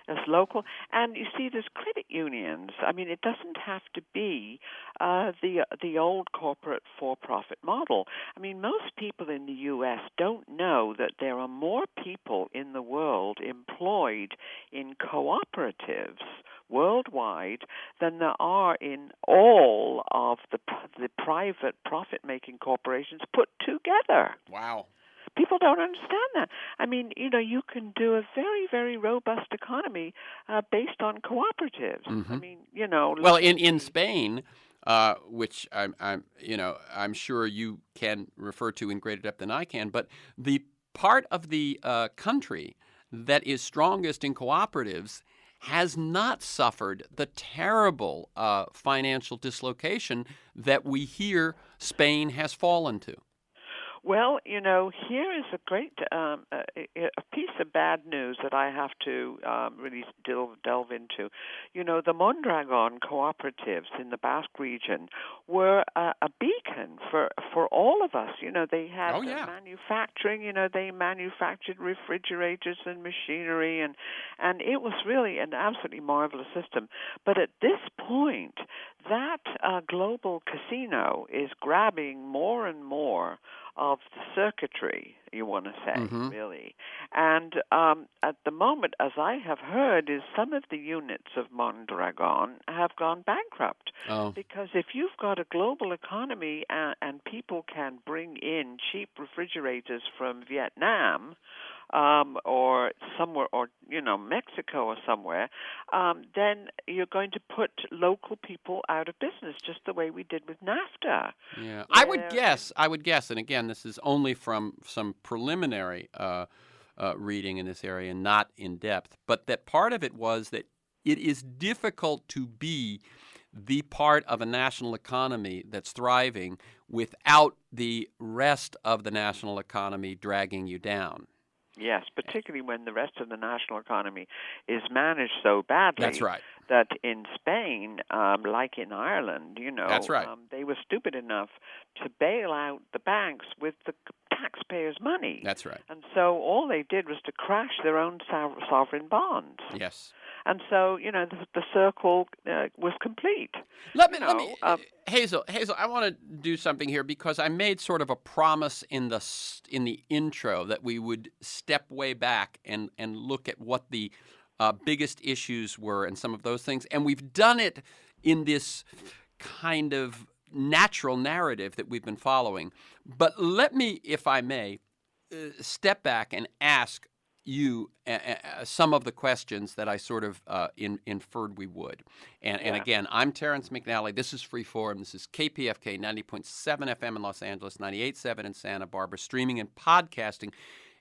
S2: As local, and you see, there's credit unions. I mean, it doesn't have to be the old corporate for-profit model. I mean, most people in the U.S. don't know that there are more people in the world employed in cooperatives worldwide than there are in all of the private profit-making corporations put together.
S1: Wow.
S2: People don't understand that. I mean, you can do a very, very robust economy based on cooperatives.
S1: Mm-hmm.
S2: I mean,
S1: Well, in Spain, which I'm sure you can refer to in greater depth than I can, but the part of the country that is strongest in cooperatives has not suffered the terrible financial dislocation that we hear Spain has fallen to.
S2: Well, here is a great a piece of bad news that I have to really delve into. The Mondragon cooperatives in the Basque region were a beacon for all of us. They had manufacturing. They manufactured refrigerators and machinery, and it was really an absolutely marvelous system. But at this point, that global casino is grabbing more and more of the circuitry, you want to say, really. And at the moment, as I have heard, is some of the units of Mondragon have gone bankrupt.
S1: Oh.
S2: Because if you've got a global economy and people can bring in cheap refrigerators from Vietnam, or somewhere, or Mexico or somewhere, then you're going to put local people out of business, just the way we did with NAFTA.
S1: Yeah, I would guess, and again, this is only from some preliminary reading in this area, and not in depth, but that part of it was that it is difficult to be the part of a national economy that's thriving without the rest of the national economy dragging you down.
S2: Yes, particularly when the rest of the national economy is managed so badly.
S1: That's right.
S2: That in Spain, like in Ireland,
S1: That's right.
S2: They were stupid enough to bail out the banks with the taxpayers' money.
S1: That's right.
S2: And so all they did was to crash their own sovereign bonds.
S1: Yes.
S2: And so, the circle was complete.
S1: Let me, Hazel, I want to do something here because I made sort of a promise in the intro that we would step way back and look at what the biggest issues were and some of those things. And we've done it in this kind of natural narrative that we've been following. But let me, if I may, step back and ask you some of the questions that I sort of inferred we would. And again, I'm Terrence McNally. This is Freeform. This is KPFK 90.7 FM in Los Angeles, 98.7 in Santa Barbara, streaming and podcasting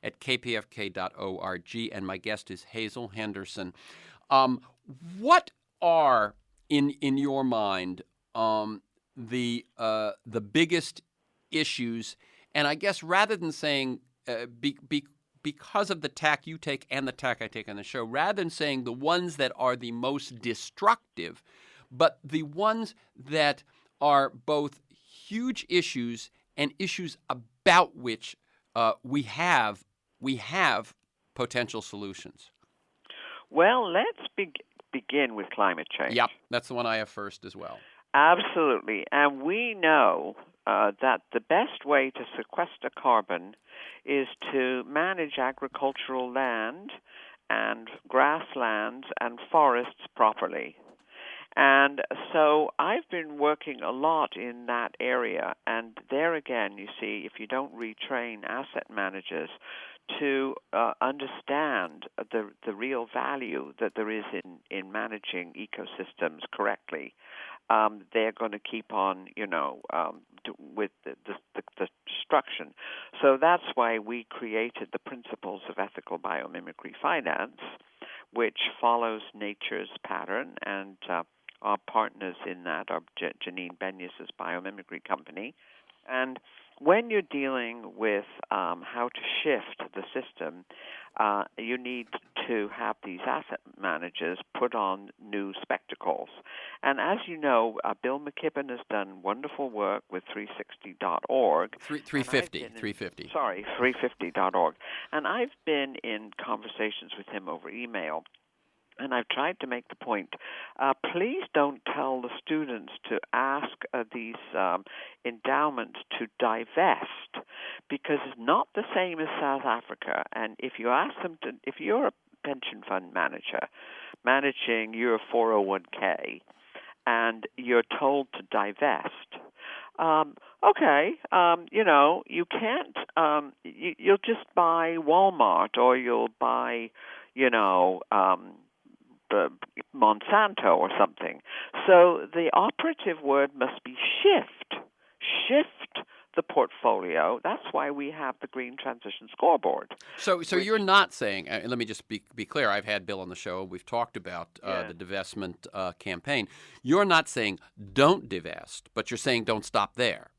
S1: at kpfk.org. And my guest is Hazel Henderson. What are, in your mind, the biggest issues? And I guess rather than saying because of the tack you take and the tack I take on the show, rather than saying the ones that are the most destructive, but the ones that are both huge issues and issues about which we have potential solutions.
S2: Well, let's begin with climate change.
S1: Yep, that's the one I have first as well.
S2: Absolutely. And we know that the best way to sequester carbon is to manage agricultural land and grasslands and forests properly. And so I've been working a lot in that area. And there again, you see, if you don't retrain asset managers to understand the real value that there is in managing ecosystems correctly, they're going to keep on, with the destruction. So that's why we created the principles of ethical biomimicry finance, which follows nature's pattern, and our partners in that are Janine Benyus's biomimicry company. And when you're dealing with how to shift the system, you need to have these asset managers put on new spectacles. And as you know, Bill McKibben has done wonderful work with 360.org.
S1: 350.
S2: Sorry, 350.org. And I've been in conversations with him over email. And I've tried to make the point, please don't tell the students to ask these endowments to divest, because it's not the same as South Africa. And if you ask them to, if you're pension fund manager managing your 401k, and you're told to divest. You can't. You'll just buy Walmart, or you'll buy, Monsanto or something. So the operative word must be shift. Shift the portfolio. That's why we have the Green Transition Scoreboard.
S1: So you're not saying, let me just be clear, I've had Bill on the show, we've talked about the divestment campaign. You're not saying don't divest, but you're saying don't stop there.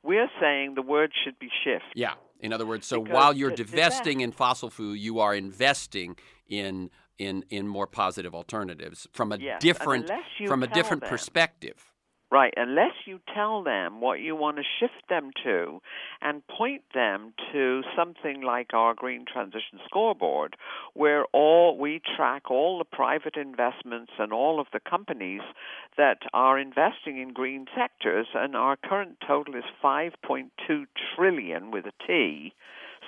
S2: We're saying the word should be shift.
S1: Yeah. In other words, so
S2: Because
S1: while you're divesting in fossil fuel, you are investing in more positive alternatives from a different perspective.
S2: Right, unless you tell them what you want to shift them to and point them to something like our Green Transition Scoreboard, where we track all the private investments and all of the companies that are investing in green sectors, and our current total is $5.2 trillion with a T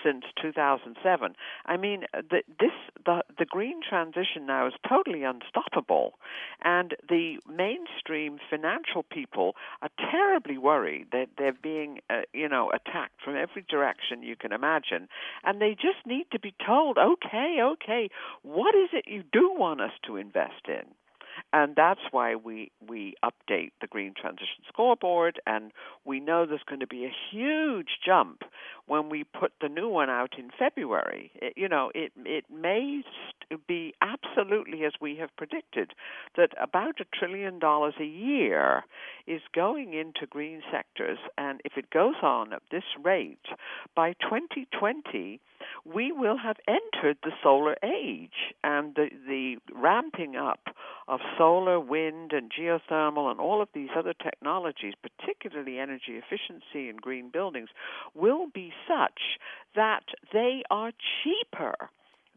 S2: since 2007. I mean, the green transition now is totally unstoppable, and the mainstream financial people are terribly worried that they're being, attacked from every direction you can imagine, and they just need to be told, okay, what is it you do want us to invest in? And that's why we update the Green Transition Scoreboard, and we know there's going to be a huge jump when we put the new one out in February. It may be absolutely as we have predicted, that about $1 trillion a year is going into green sectors, and if it goes on at this rate, by 2020, we will have entered the solar age, and the ramping up of solar, wind, and geothermal and all of these other technologies, particularly energy efficiency and green buildings, will be such that they are cheaper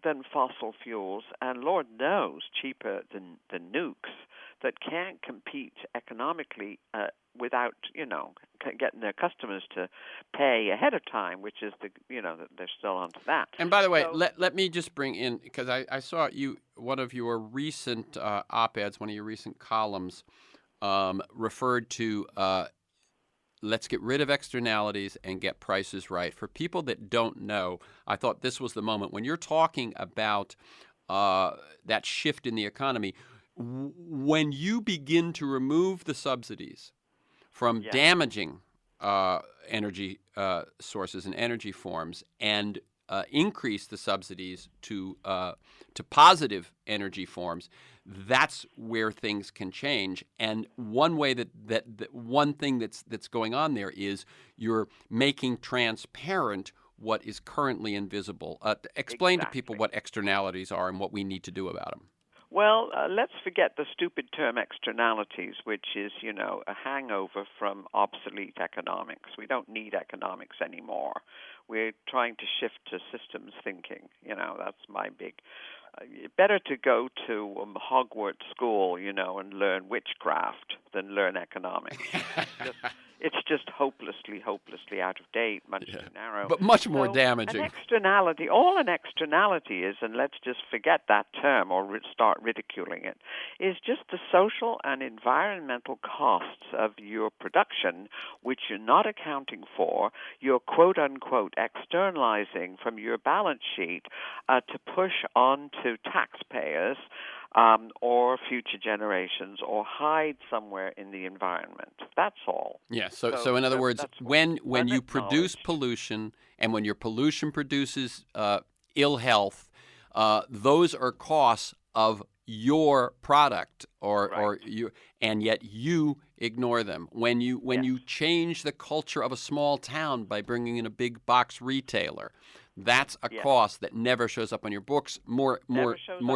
S2: than fossil fuels, and Lord knows cheaper than nukes, that can't compete economically without, getting their customers to pay ahead of time, which is they're still onto that.
S1: And by the way, let me just bring in, because I saw one of your recent op-eds, one of your recent columns referred to let's get rid of externalities and get prices right. For people that don't know, I thought this was the moment when you're talking about that shift in the economy. When you begin to remove the subsidies from damaging energy sources and energy forms, and increase the subsidies to positive energy forms, that's where things can change. And one way that one thing that's going on there is you're making transparent what is currently invisible. Explain to people what externalities are and what we need to do about them.
S2: Well, let's forget the stupid term externalities, which is, a hangover from obsolete economics. We don't need economics anymore. We're trying to shift to systems thinking. That's my big... better to go to Hogwarts school, and learn witchcraft than learn economics. It's just hopelessly out of date, much too narrow.
S1: But much more damaging.
S2: An externality, all an externality is, and let's just forget that term or start ridiculing it, is just the social and environmental costs of your production, which you're not accounting for, you're quote-unquote externalizing from your balance sheet to push on to taxpayers or future generations, or hide somewhere in the environment. That's all.
S1: Yeah. So in other words, when you produce pollution, and when your pollution produces ill health, those are costs of your product, or you, and yet you ignore them. When you change the culture of a small town by bringing in a big box retailer, that's a cost that never shows up on your books. More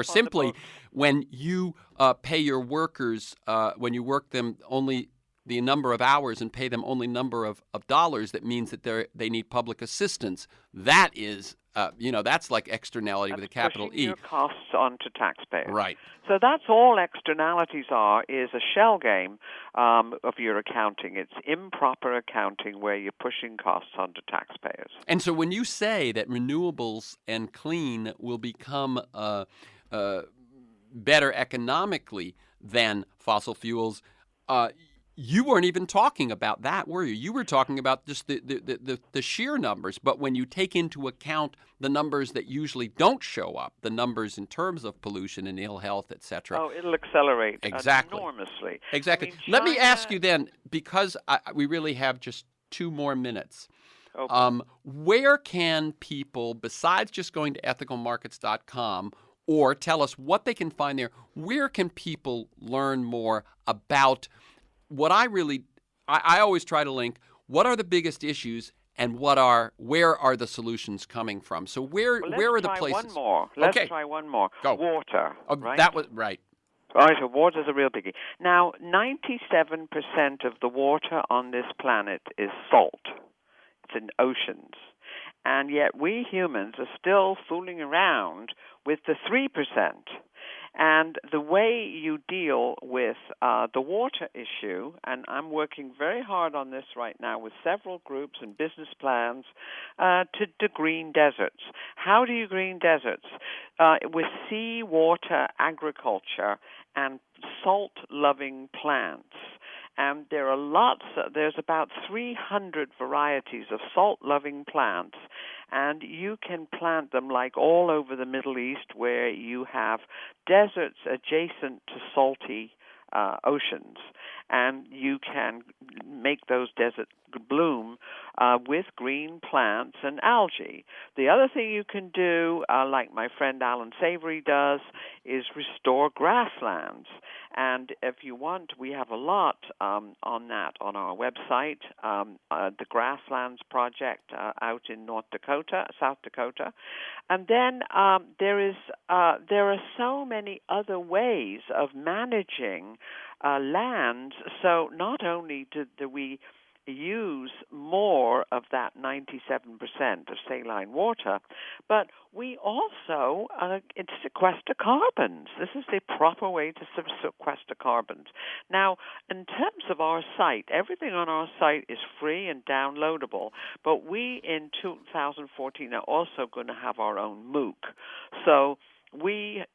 S1: simply, when you pay your workers, when you work them only the number of hours and pay them only number of dollars, that means that they need public assistance. That is that's like externality with a capital
S2: pushing
S1: E.
S2: your costs onto taxpayers.
S1: Right.
S2: So that's all externalities are, is a shell game of your accounting. It's improper accounting where you're pushing costs onto taxpayers.
S1: And so when you say that renewables and clean will become better economically than fossil fuels, you weren't even talking about that, were you? You were talking about just the sheer numbers. But when you take into account the numbers that usually don't show up, the numbers in terms of pollution and ill health, et cetera.
S2: Oh, it'll accelerate
S1: Exactly.
S2: enormously.
S1: Exactly.
S2: I mean,
S1: Let me
S2: China-
S1: ask you then, because we really have just 2 more minutes.
S2: Okay.
S1: Where can people, besides just going to ethicalmarkets.com, or tell us what they can find there, where can people learn more about what I always try to link, what are the biggest issues and where are the solutions coming from? So where are the places?
S2: One more. Let's
S1: Okay.
S2: try one more.
S1: Go.
S2: Water.
S1: Oh,
S2: right?
S1: that was right.
S2: All right, so water's a real biggie. Now, 97% of the water on this planet is salt. It's in oceans. And yet we humans are still fooling around with the 3%. And the way you deal with the water issue, and I'm working very hard on this right now with several groups and business plans to green deserts. How do you green deserts? With seawater agriculture and salt-loving plants. And there are there's about 300 varieties of salt-loving plants, and you can plant them like all over the Middle East where you have deserts adjacent to salty oceans, and you can make those deserts bloom with green plants and algae. The other thing you can do, like my friend Alan Savory does, is restore grasslands. And if you want, we have a lot on that on our website, the Grasslands Project out in South Dakota. And then there are so many other ways of managing lands. So not only do we use more of that 97% of saline water, but we also sequester carbons. This is the proper way to sequester carbons. Now, in terms of our site, everything on our site is free and downloadable, but we in 2014 are also going to have our own MOOC. So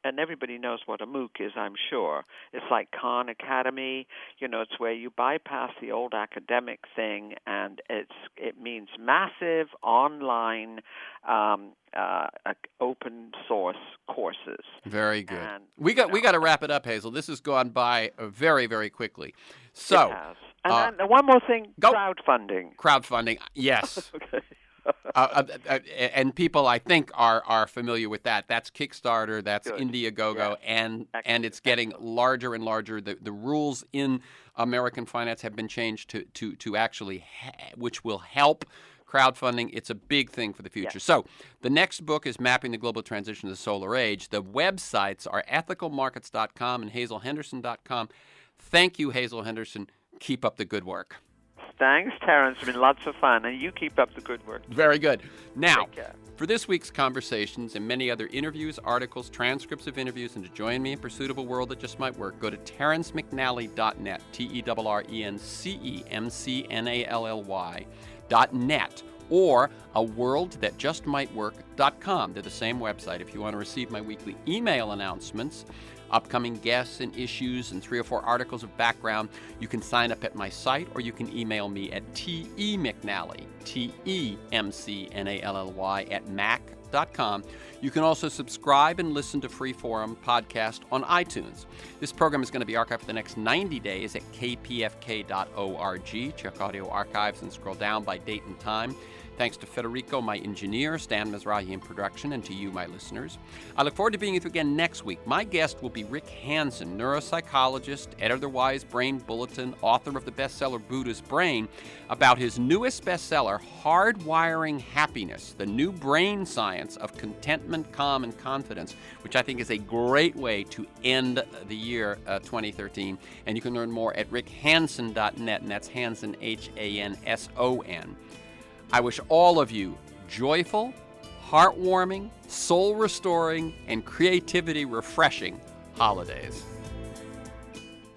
S2: and everybody knows what a MOOC is, I'm sure. It's like Khan Academy. It's where you bypass the old academic thing, and it means massive online open source courses.
S1: Very good.
S2: And,
S1: we got to wrap it up, Hazel. This has gone by very, very quickly. So,
S2: it has. And then one more thing, crowdfunding.
S1: Crowdfunding, yes.
S2: Okay.
S1: And people, I think, are familiar with that. That's Kickstarter, that's
S2: Good.
S1: Indiegogo,
S2: Yeah.
S1: and it's getting larger and larger. The rules in American finance have been changed to actually, which will help crowdfunding. It's a big thing for the future.
S2: Yes.
S1: So the next book is Mapping the Global Transition to the Solar Age. The websites are ethicalmarkets.com and hazelhenderson.com. Thank you, Hazel Henderson. Keep up the good work.
S2: Thanks, Terrence. It's been lots of fun, and you keep up the good work.
S1: Very good. Now,
S2: Take care.
S1: for this week's conversations and many other interviews, articles, transcripts of interviews, and to join me in pursuit of a world that just might work, go to terrencemcnally.net, TERRENCEMCNALLY.net, or aworldthatjustmightwork.com. They're the same website. If you want to receive my weekly email announcements, upcoming guests and issues, and 3 or 4 articles of background, you can sign up at my site, or you can email me at temcnally, TEMCNALLY @mac.com. You can also subscribe and listen to Freeform podcast on iTunes. This program is going to be archived for the next 90 days at kpfk.org. Check audio archives and scroll down by date and time. Thanks to Federico, my engineer, Stan Mizrahi in production, and to you, my listeners. I look forward to being with you again next week. My guest will be Rick Hansen, neuropsychologist, editor of the Wise Brain Bulletin, author of the bestseller Buddha's Brain, about his newest bestseller, Hardwiring Happiness, the new brain science of contentment, calm, and confidence, which I think is a great way to end the year 2013. And you can learn more at rickhanson.net, and that's Hanson, Hanson. I wish all of you joyful, heartwarming, soul-restoring, and creativity-refreshing holidays.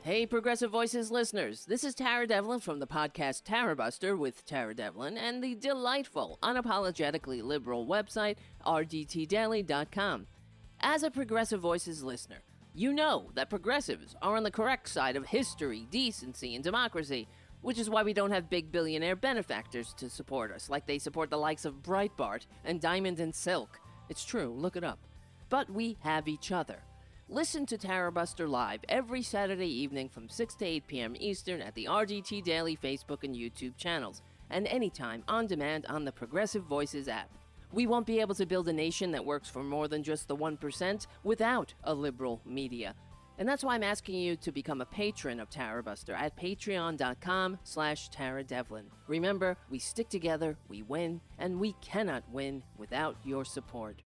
S3: Hey, Progressive Voices listeners. This is Tara Devlin from the podcast Tara Buster with Tara Devlin and the delightful, unapologetically liberal website, rdtdaily.com. As a Progressive Voices listener, you know that progressives are on the correct side of history, decency, and democracy, which is why we don't have big billionaire benefactors to support us, like they support the likes of Breitbart and Diamond and Silk. It's true, look it up. But we have each other. Listen to Tara Buster live every Saturday evening from 6 to 8 p.m. Eastern at the RDT Daily Facebook and YouTube channels, and anytime on demand on the Progressive Voices app. We won't be able to build a nation that works for more than just the 1% without a liberal media. And that's why I'm asking you to become a patron of Tara Buster at patreon.com/Tara Devlin. Remember, we stick together, we win, and we cannot win without your support.